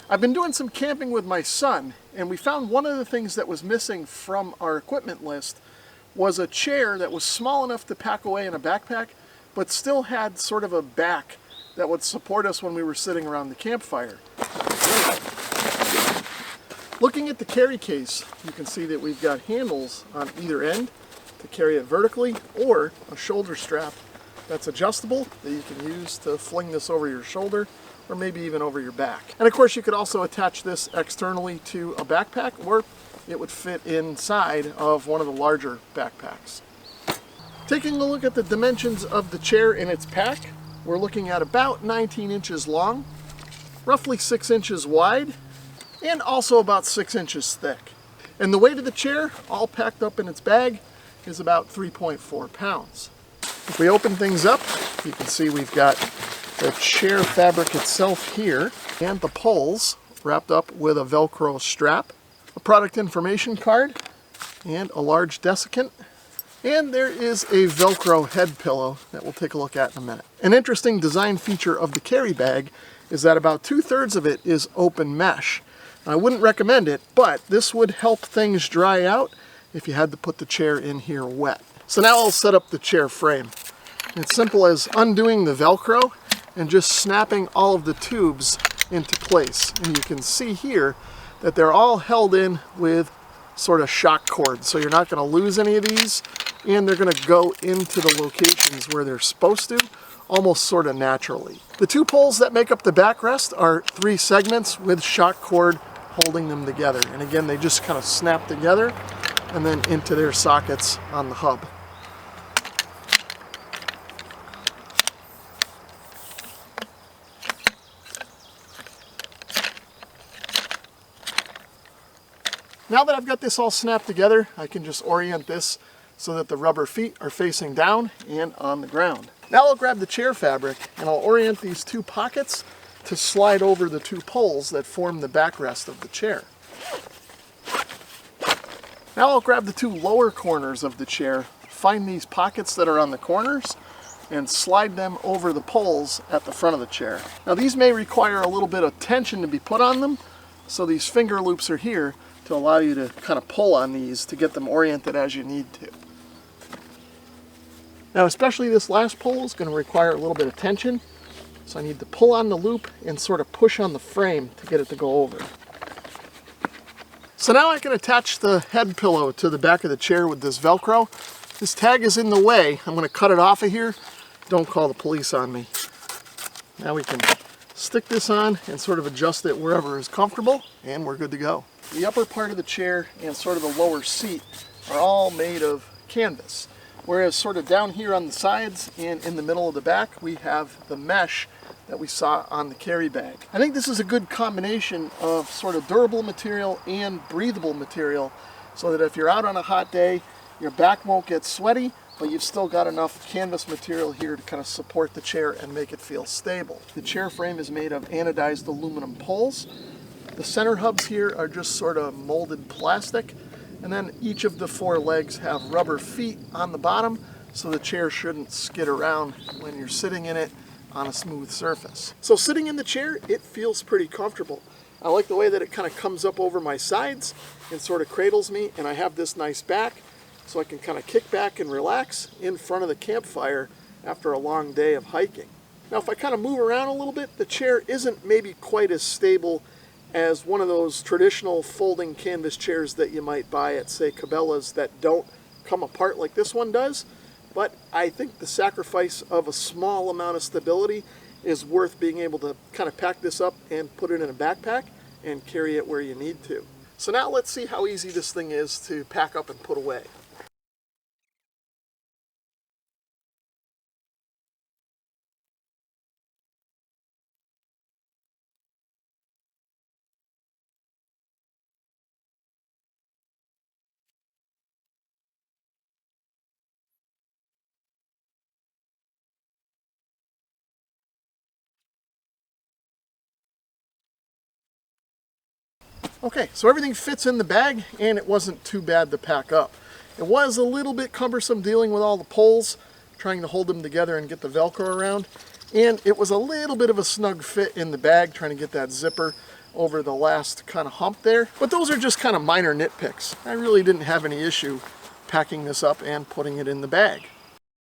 I've been doing some camping with my son, and we found one of the things that was missing from our equipment list was a chair that was small enough to pack away in a backpack, but still had sort of a back that would support us when we were sitting around the campfire. Looking at the carry case, you can see that we've got handles on either end to carry it vertically, or a shoulder strap that's adjustable that you can use to fling this over your shoulder or maybe even over your back. And of course you could also attach this externally to a backpack, or it would fit inside of one of the larger backpacks. Taking a look at the dimensions of the chair in its pack, we're looking at about 19 inches long, roughly 6 inches wide, and also about 6 inches thick. And the weight of the chair, all packed up in its bag, is about 3.4 pounds. If we open things up, you can see we've got the chair fabric itself here, and the poles wrapped up with a Velcro strap, a product information card, and a large desiccant. And there is a Velcro head pillow that we'll take a look at in a minute. An interesting design feature of the carry bag is that about 2/3 of it is open mesh. I wouldn't recommend it, but this would help things dry out if you had to put the chair in here wet. So now I'll set up the chair frame. It's simple as undoing the Velcro and just snapping all of the tubes into place. And you can see here that they're all held in with sort of shock cords, so you're not going to lose any of these, and they're going to go into the locations where they're supposed to, almost sort of naturally. The two poles that make up the backrest are 3 segments with shock cord holding them together. And again, they just kind of snap together and then into their sockets on the hub. Now that I've got this all snapped together, I can just orient this so that the rubber feet are facing down and on the ground. Now I'll grab the chair fabric and I'll orient these 2 pockets to slide over the 2 poles that form the backrest of the chair. Now I'll grab the 2 lower corners of the chair, find these pockets that are on the corners, and slide them over the poles at the front of the chair. Now these may require a little bit of tension to be put on them, so these finger loops are here to allow you to kind of pull on these to get them oriented as you need to. Now especially this last pole is going to require a little bit of tension, so I need to pull on the loop and sort of push on the frame to get it to go over. So now I can attach the head pillow to the back of the chair with this Velcro. This tag is in the way. I'm going to cut it off of here. Don't call the police on me. Now we can stick this on and sort of adjust it wherever is comfortable, and we're good to go. The upper part of the chair and sort of the lower seat are all made of canvas, whereas sort of down here on the sides and in the middle of the back we have the mesh that we saw on the carry bag. I think this is a good combination of sort of durable material and breathable material, so that if you're out on a hot day, your back won't get sweaty, but you've still got enough canvas material here to kind of support the chair and make it feel stable. The chair frame is made of anodized aluminum poles. The center hubs here are just sort of molded plastic, and then each of the 4 legs have rubber feet on the bottom, so the chair shouldn't skid around when you're sitting in it on a smooth surface. So sitting in the chair, it feels pretty comfortable. I like the way that it kind of comes up over my sides and sort of cradles me, and I have this nice back, so I can kind of kick back and relax in front of the campfire after a long day of hiking. Now if I kind of move around a little bit, the chair isn't maybe quite as stable as one of those traditional folding canvas chairs that you might buy at, say, Cabela's, that don't come apart like this one does. But I think the sacrifice of a small amount of stability is worth being able to kind of pack this up and put it in a backpack and carry it where you need to. So now let's see how easy this thing is to pack up and put away. Okay, so everything fits in the bag, and it wasn't too bad to pack up. It was a little bit cumbersome dealing with all the poles, trying to hold them together and get the Velcro around, and it was a little bit of a snug fit in the bag, trying to get that zipper over the last kind of hump there. But those are just kind of minor nitpicks. I really didn't have any issue packing this up and putting it in the bag.